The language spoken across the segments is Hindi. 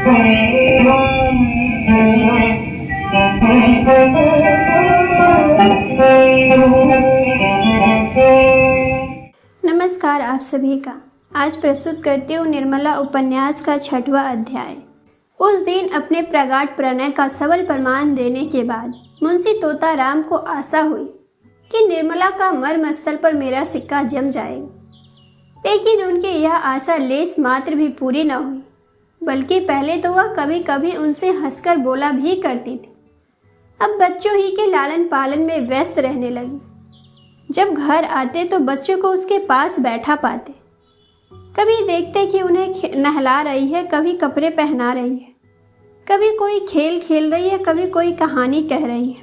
नमस्कार आप सभी का। आज प्रस्तुत करती हूँ निर्मला उपन्यास का 6वां अध्याय। उस दिन अपने प्रगाढ़ प्रणय का सबल प्रमाण देने के बाद मुंशी तोताराम को आशा हुई कि निर्मला का मर्मस्थल पर मेरा सिक्का जम जाएगा, लेकिन उनकी यह आशा लेस मात्र भी पूरी न हुई, बल्कि पहले तो वह कभी कभी उनसे हंसकर बोला भी करती थी। अब बच्चों ही के लालन पालन में व्यस्त रहने लगी। जब घर आते तो बच्चों को उसके पास बैठा पाते, कभी देखते कि उन्हें नहला रही है, कभी कपड़े पहना रही है, कभी कोई खेल खेल रही है, कभी कोई कहानी कह रही है।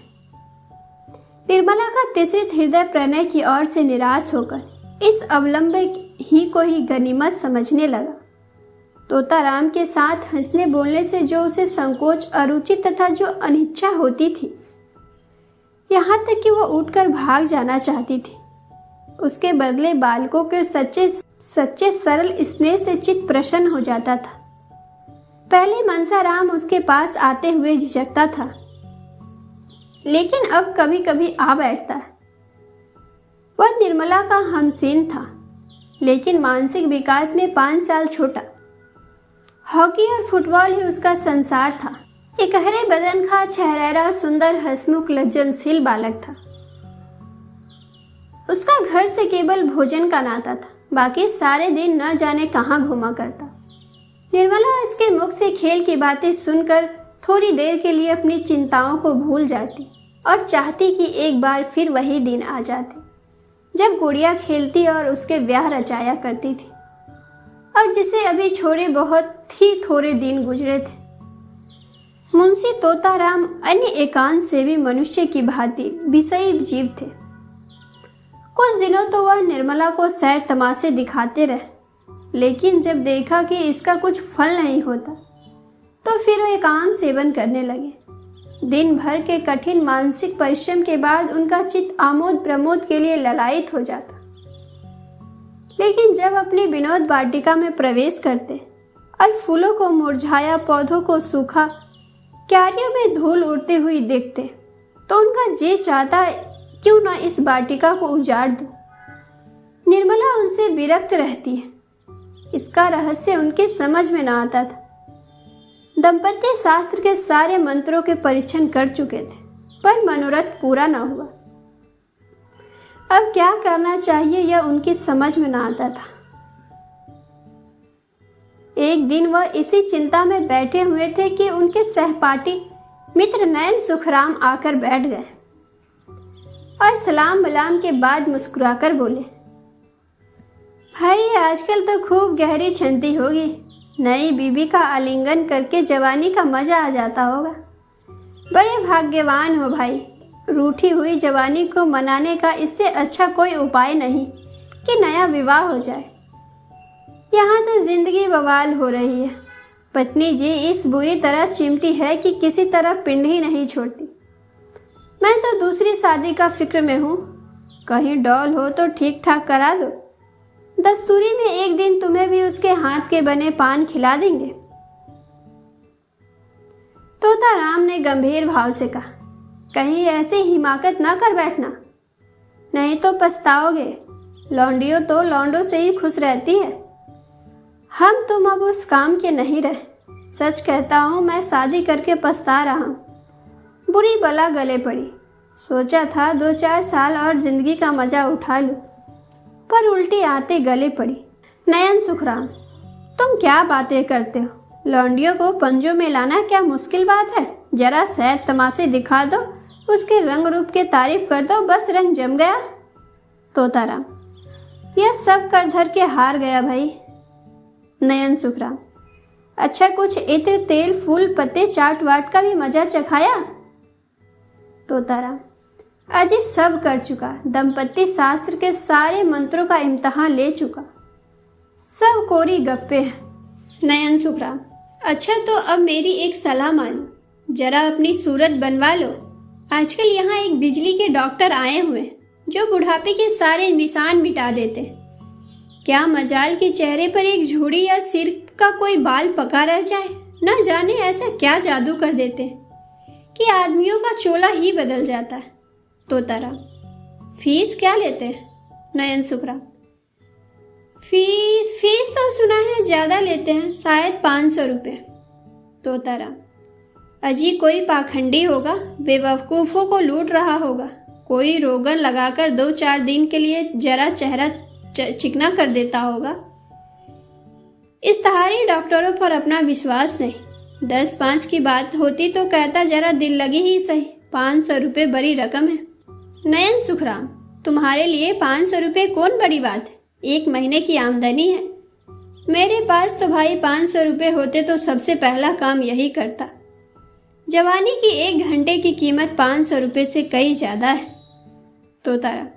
निर्मला का तिसरित हृदय प्रणय की ओर से निराश होकर इस अवलंब ही को ही गनीमत समझने लगा। तोताराम के साथ हंसने बोलने से जो उसे संकोच, अरुचि तथा जो अनिच्छा होती थी, यहाँ तक कि वह उठकर भाग जाना चाहती थी, उसके बदले बालकों के सच्चे सरल स्नेह से चित्त प्रसन्न हो जाता था। पहले मनसाराम उसके पास आते हुए झिझकता था, लेकिन अब कभी कभी आ बैठता है। वह निर्मला का हमसीन था, लेकिन मानसिक विकास में 5 साल छोटा। हॉकी और फुटबॉल ही उसका संसार था। एक हरे बदन का चेहरा, सुंदर, हंसमुख, लज्जनशील बालक था। उसका घर से केवल भोजन का नाता था, बाकी सारे दिन न जाने कहाँ घूमा करता। निर्मला उसके मुख से खेल की बातें सुनकर थोड़ी देर के लिए अपनी चिंताओं को भूल जाती और चाहती कि एक बार फिर वही दिन आ जाते जब गुड़िया खेलती और उसके ब्याह रचाया करती थी, और जिसे अभी छोड़े बहुत ही थोड़े दिन गुजरे थे। मुंशी तोताराम अन्य एकांत सेवी मनुष्य की भांति विषयी जीव थे। कुछ दिनों तो वह निर्मला को सैर तमाशे दिखाते रहे, लेकिन जब देखा कि इसका कुछ फल नहीं होता, तो फिर वह एकांत सेवन करने लगे। दिन भर के कठिन मानसिक परिश्रम के बाद उनका चित्त आमोद प्रमोद के लिए ललायित हो जाता, लेकिन जब अपनी विनोद वाटिका में प्रवेश करते और फूलों को मुरझाया, पौधों को सूखा, क्यारियों में धूल उड़ती हुई देखते, तो उनका जी चाहता क्यों न इस वाटिका को उजाड़ दूं। निर्मला उनसे विरक्त रहती है, इसका रहस्य उनके समझ में न आता था। दंपत्ति शास्त्र के सारे मंत्रों के परीक्षण कर चुके थे, पर मनोरथ पूरा न हुआ। अब क्या करना चाहिए यह उनकी समझ में न आता था। एक दिन वह इसी चिंता में बैठे हुए थे कि उनके सहपाठी मित्र नयन सुखराम आकर बैठ गए और सलाम बलाम के बाद मुस्कुराकर बोले, भाई आजकल तो खूब गहरी छंती होगी, नई बीबी का आलिंगन करके जवानी का मजा आ जाता होगा। बड़े भाग्यवान हो भाई, रूठी हुई जवानी को मनाने का इससे अच्छा कोई उपाय नहीं कि नया विवाह हो जाए। यहाँ तो जिंदगी बवाल हो रही है। पत्नी जी इस बुरी तरह चिमटी है कि किसी तरह पिंड ही नहीं छोड़ती। मैं तो दूसरी शादी का फिक्र में हूँ, कहीं डॉल हो तो ठीक ठाक करा दो। दस्तूरी में एक दिन तुम्हें भी उसके हाथ के बने पान खिला देंगे। तोताराम ने गंभीर भाव से कहा, कहीं ऐसे हिमाकत न कर बैठना, नहीं तो पछताओगे। लौंडियों तो लौंडों से ही खुश रहती है। हम तुम अब उस काम के नहीं रहे। सच कहता हूँ, मैं शादी करके पछता रहा हूँ। बुरी बला गले पड़ी। सोचा था 2-4 साल और जिंदगी का मजा उठा लूं, पर उल्टी आते गले पड़ी। नयन सुखराम, तुम क्या बातें करते हो? लौंडियों को पंजों में लाना क्या मुश्किल बात है? जरा सैर तमाशे दिखा दो, उसके रंग रूप के तारीफ कर दो, बस रंग जम गया। तोताराम, यह सब कर धर के हार गया भाई। नयन सुखराम, अच्छा कुछ इत्र, तेल, फूल, पत्ते, चाट वाट का भी मजा चखाया? तोताराम, अजी सब कर चुका। दंपत्ति शास्त्र के सारे मंत्रों का इम्तिहान ले चुका, सब कोरी गप्पे हैं। नयन सुखराम, अच्छा तो अब मेरी एक सलाह मानो, जरा अपनी सूरत बनवा लो। आजकल यहाँ एक बिजली के डॉक्टर आए हुए जो बुढ़ापे के सारे निशान मिटा देते। क्या मजाल के चेहरे पर एक झुर्री या सिर का कोई बाल पका रह जाए, न जाने ऐसा क्या जादू कर देते कि आदमियों का चोला ही बदल जाता है। तोताराम: फीस क्या लेते हैं? नयन सुखराम: फीस तो सुना है ज्यादा लेते हैं, शायद 500 रुपये। तोताराम: अजी कोई पाखंडी होगा, बेवकूफ़ों को लूट रहा होगा। कोई रोगन लगाकर 2-4 दिन के लिए जरा चेहरा चिकना कर देता होगा। इस्ताहारी डॉक्टरों पर अपना विश्वास नहीं। 10-5 की बात होती तो कहता जरा दिल लगी ही सही। 500 रुपये बड़ी रकम है। नयन सुखराम: तुम्हारे लिए 500 रुपये कौन बड़ी बात है? 1 महीने की आमदनी है। मेरे पास तो भाई 500 रुपये होते तो सबसे पहला काम यही करता। जवानी की 1 घंटे की कीमत 500 रुपये से कई ज़्यादा है। तोताराम: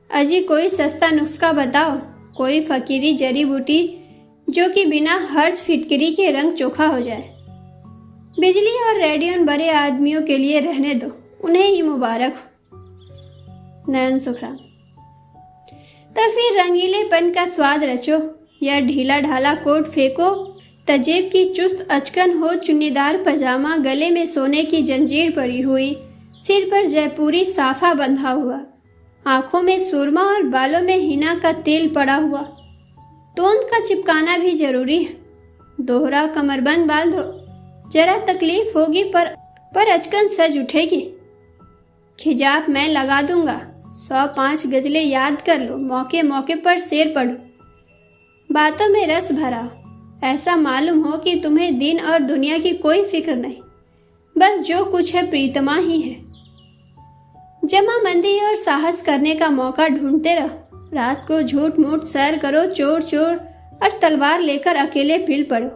अजी कोई सस्ता नुस्खा बताओ, कोई फकीरी जड़ी बूटी जो कि बिना हर्ष फिटकरी के रंग चोखा हो जाए। बिजली और रेडियन बड़े आदमियों के लिए रहने दो, उन्हें ही मुबारक हो। नयन सुखराम: तो फिर रंगीलेपन का स्वाद रचो या ढीला ढाला कोट फेंको, तजेब की चुस्त अचकन हो, चुन्नीदार पजामा, गले में सोने की जंजीर पड़ी हुई, सिर पर जयपुरी साफा बंधा हुआ, आंखों में सुरमा और बालों में हिना का तेल पड़ा हुआ। तोंद का चिपकाना भी जरूरी है। दोहरा कमरबंद बाल दो, जरा तकलीफ होगी पर अचकन सज उठेगी। खिजाब मैं लगा दूंगा। 105 गजलें याद कर लो, मौके मौके पर शेर पढ़ो, बातों में रस भरा, ऐसा मालूम हो कि तुम्हें दिन और दुनिया की कोई फिक्र नहीं, बस जो कुछ है प्रीतमा ही है। जमामंदी और साहस करने का मौका ढूंढते रहो। रात को झूठ मूठ सैर करो, चोर चोर और तलवार लेकर अकेले पिल पड़ो।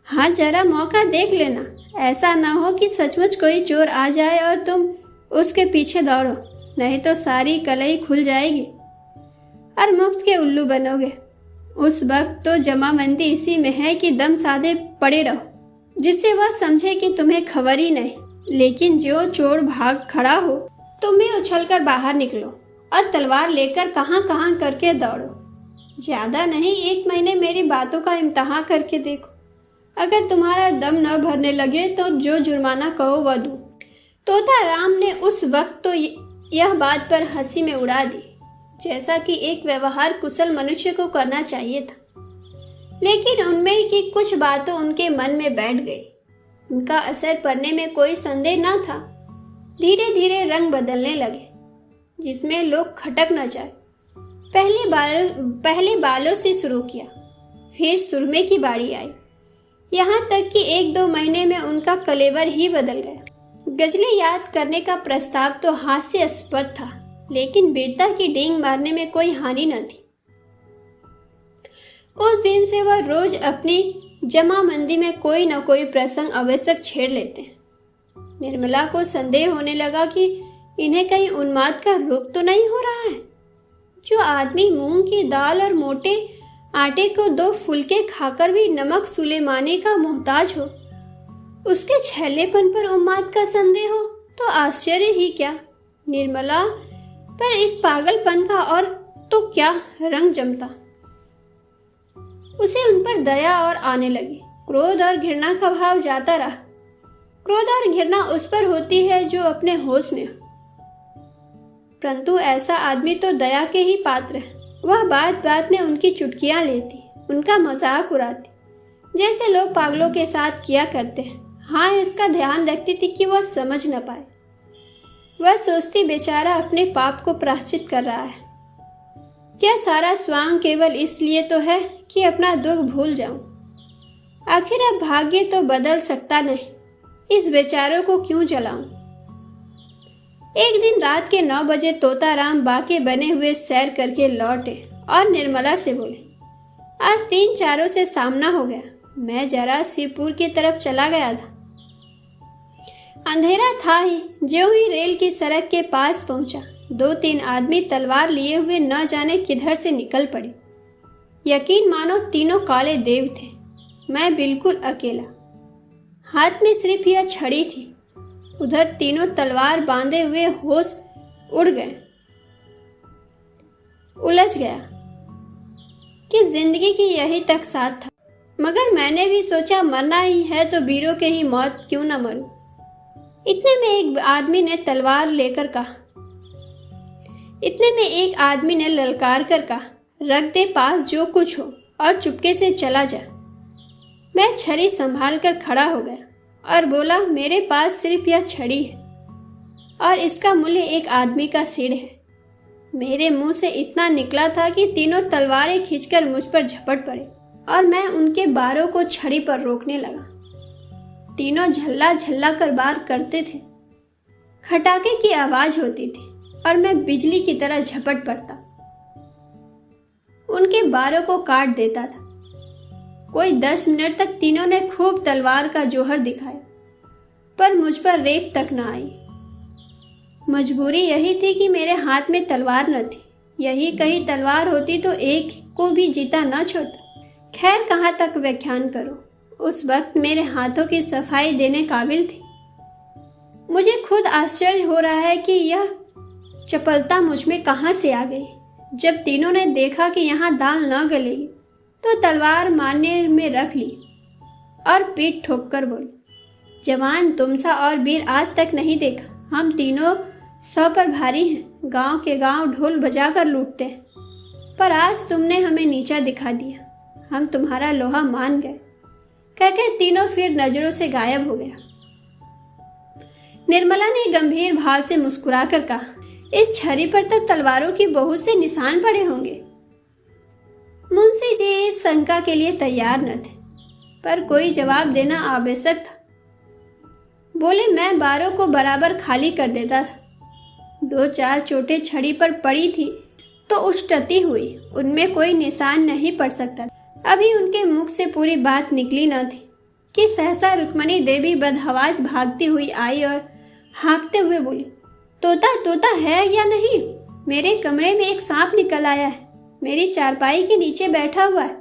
हाँ, जरा मौका देख लेना, ऐसा ना हो कि सचमुच कोई चोर आ जाए और तुम उसके पीछे दौड़ो, नहीं तो सारी कलई खुल जाएगी और मुफ्त के उल्लू बनोगे। उस वक्त तो जमामंदी इसी में है कि दम साधे पड़े रहो, जिससे वह समझे कि तुम्हें खबर ही नहीं। लेकिन जो चोर भाग खड़ा हो, तुम्हें उछलकर बाहर निकलो और तलवार लेकर कहां कहां करके दौड़ो। ज्यादा नहीं, 1 महीने मेरी बातों का इम्तहान करके देखो। अगर तुम्हारा दम न भरने लगे तो जो जुर्माना कहो वह दूं। तोताराम ने उस वक्त तो यह बात पर हंसी में उड़ा दी, जैसा कि एक व्यवहार कुशल मनुष्य को करना चाहिए था। लेकिन उनमें की कुछ बातों उनके मन में बैठ गई। उनका असर पड़ने में कोई संदेह न था। धीरे धीरे रंग बदलने लगे, जिसमें लोग खटक न जाए। पहले बालों से शुरू किया, फिर सुरमे की बारी आई, यहाँ तक कि 1-2 महीने में उनका कलेवर ही बदल गया। गजलें याद करने का प्रस्ताव तो हास्यास्पद था, लेकिन वीरता की डींग मारने में कोई हानि न थी। उस दिन से वह रोज अपनी जमामंदी में कोई न कोई प्रसंग आवश्यक छेड़ लेते हैं। निर्मला को संदेह होने लगा कि इन्हें कहीं उन्माद का रोग तो नहीं हो रहा है। जो आदमी मूंग की दाल और मोटे आटे को 2 फुलके खाकर भी नमक सुलेमानी का मोहताज हो, उसके छैलेपन पर उन्माद का संदेह हो तो आश्चर्य ही क्या। निर्मला पर इस पागलपन का और तो क्या रंग जमता। उसे उन पर दया और आने लगी। क्रोध और घृणा का भाव जाता रहा। क्रोध और घृणा उस पर होती है जो अपने होश में हो, परंतु ऐसा आदमी तो दया के ही पात्र है। वह बात बात में उनकी चुटकियां लेती, उनका मजाक उड़ाती, जैसे लोग पागलों के साथ किया करते हैं। हाँ, इसका ध्यान रखती थी कि वह समझ न पाए। वह सोचती बेचारा अपने पाप को प्रायश्चित कर रहा है। क्या सारा स्वांग केवल इसलिए तो है कि अपना दुख भूल जाऊं। आखिर अब भाग्य तो बदल सकता नहीं, इस बेचारों को क्यों जलाऊं। एक दिन रात के 9 बजे तोताराम बाके बने हुए सैर करके लौटे और निर्मला से बोले, आज 3-4 से सामना हो गया। मैं जरा शिवपुर की तरफ चला गया था। अंधेरा था ही। जो ही रेल की सड़क के पास पहुंचा, 2-3 आदमी तलवार लिए हुए न जाने किधर से निकल पड़े। यकीन मानो तीनों काले देव थे। मैं बिल्कुल अकेला, हाथ में सिर्फ यह छड़ी थी। उधर तीनों तलवार बांधे हुए होश उड़ गए। उलझ गया कि जिंदगी की यही तक साथ था। मगर मैंने भी सोचा मरना ही है तो वीरों के ही मौत क्यों न मरूं। इतने में एक आदमी ने ललकार कर कहा, रख दे पास जो कुछ हो और चुपके से चला जा। मैं छड़ी संभाल कर खड़ा हो गया और बोला, मेरे पास सिर्फ यह छड़ी है और इसका मूल्य एक आदमी का सिर है। मेरे मुंह से इतना निकला था कि तीनों तलवारें खींचकर मुझ पर झपट पड़े और मैं उनके बारों को छड़ी पर रोकने लगा। तीनों झल्ला झल्ला कर वार करते थे। खटाके की आवाज होती थी और मैं बिजली की तरह झपट पड़ता, उनके बारों को काट देता था। कोई 10 मिनट तक तीनों ने खूब तलवार का जोहर दिखाया, पर मुझ पर रेत तक न आई। मजबूरी यही थी कि मेरे हाथ में तलवार न थी। यही कहीं तलवार होती तो एक को भी जीता न छोड़ता। खैर, कहाँ तक व्याख्यान करूं। उस वक्त मेरे हाथों की सफाई देने काबिल थी। मुझे खुद आश्चर्य हो रहा है कि यह चपलता मुझ में कहाँ से आ गई। जब तीनों ने देखा कि यहाँ दाल न गलेगी तो तलवार मारने में रख ली और पीठ ठोककर बोली, जवान तुमसा और वीर आज तक नहीं देखा। हम तीनों 100 पर भारी हैं, गांव के गांव ढोल बजाकर लूटते हैं, पर आज तुमने हमें नीचा दिखा दिया। हम तुम्हारा लोहा मान गए। कहकर तीनों फिर नजरों से गायब हो गया। निर्मला ने गंभीर भाव से मुस्कुराकर कहा, इस छड़ी पर तो तलवारों की बहुत से निशान पड़े होंगे। मुंशी जी इस शंका के लिए तैयार न थे, पर कोई जवाब देना आवश्यक था। बोले, मैं बारों को बराबर खाली कर देता था। 2-4 चोटें छड़ी पर पड़ी थी तो उष्टती हुई, उनमें कोई निशान नहीं पड़ सकता। अभी उनके मुख से पूरी बात निकली न थी कि सहसा रुक्मणी देवी बदहवास भागती हुई आई और हाँकते हुए बोली, तोता है या नहीं? मेरे कमरे में एक सांप निकल आया है, मेरी चारपाई के नीचे बैठा हुआ है।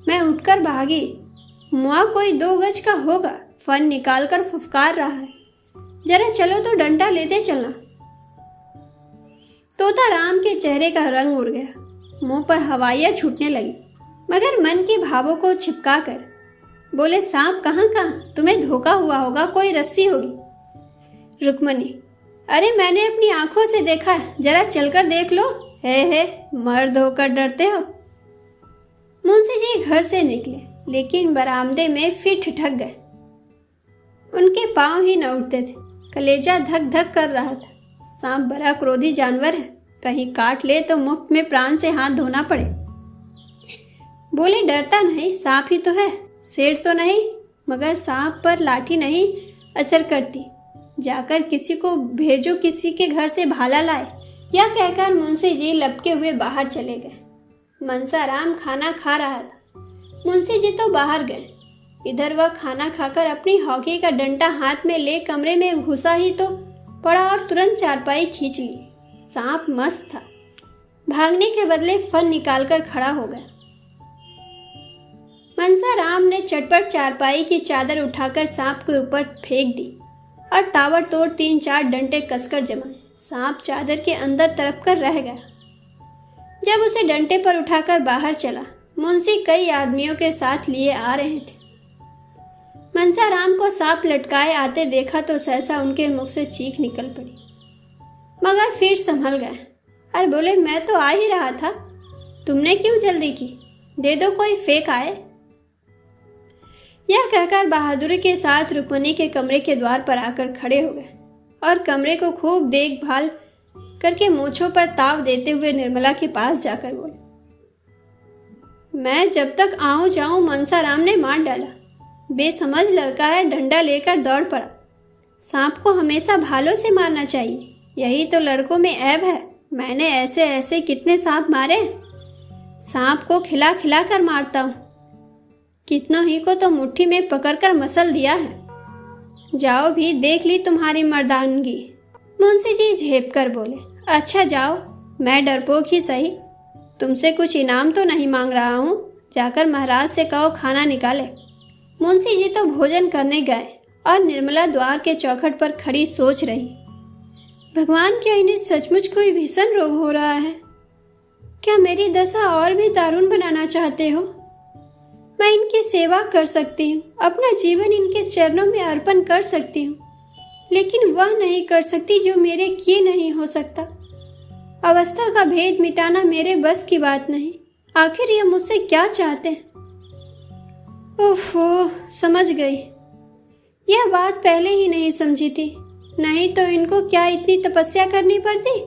मैं उठकर भागी। मुआ कोई 2 गज का होगा, फन निकालकर फुफकार रहा है। जरा चलो तो डंडा लेते चलना। तोता राम के चेहरे का रंग उड़ गया, मुंह पर हवाइयां छूटने लगी, मगर मन के भावों को छिपका कर बोले, सांप कहाँ, तुम्हें धोखा हुआ होगा, कोई रस्सी होगी। रुक्मणी, अरे मैंने अपनी आंखों से देखा है, जरा चलकर देख लो। हे मर्द होकर डरते हो। मुंशी जी घर से निकले, लेकिन बरामदे में फिर ठिठक गए। उनके पांव ही न उठते थे, कलेजा धक धक कर रहा था। सांप बड़ा क्रोधी जानवर है, कहीं काट ले तो मुफ्त में प्राण से हाथ धोना पड़े। बोले, डरता नहीं, सांप ही तो है, शेर तो नहीं। मगर सांप पर लाठी नहीं असर करती, जाकर किसी को भेजो, किसी के घर से भाला लाए। यह कहकर मुंशी जी लपके हुए बाहर चले गए। मनसाराम खाना खा रहा था, मुंशी जी तो बाहर गए। इधर वह खाना खाकर अपनी हॉकी का डंडा हाथ में ले कमरे में घुसा ही तो पड़ा और तुरंत चारपाई खींच ली। सांप मस्त था, भागने के बदले फन निकालकर खड़ा हो गया। मनसाराम ने चटपट चारपाई की चादर उठाकर सांप के ऊपर फेंक दी और ताबड़तोड़ 3-4 डंडे कसकर जमाए। सांप चादर के अंदर तरफ कर रह गया। जब उसे डंडे पर उठाकर बाहर चला, मुंशी कई आदमियों के साथ लिए आ रहे थे। मनसाराम को सांप लटकाए आते देखा तो सहसा उनके मुख से चीख निकल पड़ी, मगर फिर संभल गए और बोले, मैं तो आ ही रहा था, तुमने क्यों जल्दी की? दे दो कोई फेंक आए। यह कहकर बहादुरी के साथ रुक्मणी के कमरे के द्वार पर आकर खड़े हो गए और कमरे को खूब देखभाल करके मूंछों पर ताव देते हुए निर्मला के पास जाकर बोले, मैं जब तक आऊं जाऊं मनसाराम ने मार डाला। बेसमझ लड़का है, डंडा लेकर दौड़ पड़ा। सांप को हमेशा भालों से मारना चाहिए, यही तो लड़कों में ऐब है। मैंने ऐसे ऐसे कितने सांप मारे, सांप को खिला खिला कर मारता हूँ, कितनों ही को तो मुट्ठी में पकड़कर मसल दिया है। जाओ भी देख ली तुम्हारी मर्दानगी। मुंशी जी झेप कर बोले, अच्छा जाओ, मैं डरपोक ही सही, तुमसे कुछ इनाम तो नहीं मांग रहा हूँ, जाकर महाराज से कहो खाना निकाले। मुंशी जी तो भोजन करने गए और निर्मला द्वार के चौखट पर खड़ी सोच रही, भगवान, क्या इन्हें सचमुच कोई भीषण रोग हो रहा है? क्या मेरी दशा और भी दारुण बनाना चाहते हो? मैं इनकी सेवा कर सकती हूँ, अपना जीवन इनके चरणों में अर्पण कर सकती हूँ, लेकिन वह नहीं कर सकती जो मेरे किए नहीं हो सकता। अवस्था का भेद मिटाना मेरे बस की बात नहीं। आखिर ये मुझसे क्या चाहते हैं? ओहो, समझ गई। यह बात पहले ही नहीं समझी थी, नहीं तो इनको क्या इतनी तपस्या करनी पड़ती,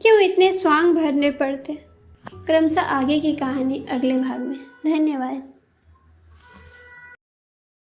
क्यों इतने स्वांग भरने पड़ते। क्रमशः आगे की कहानी अगले भाग में। धन्यवाद।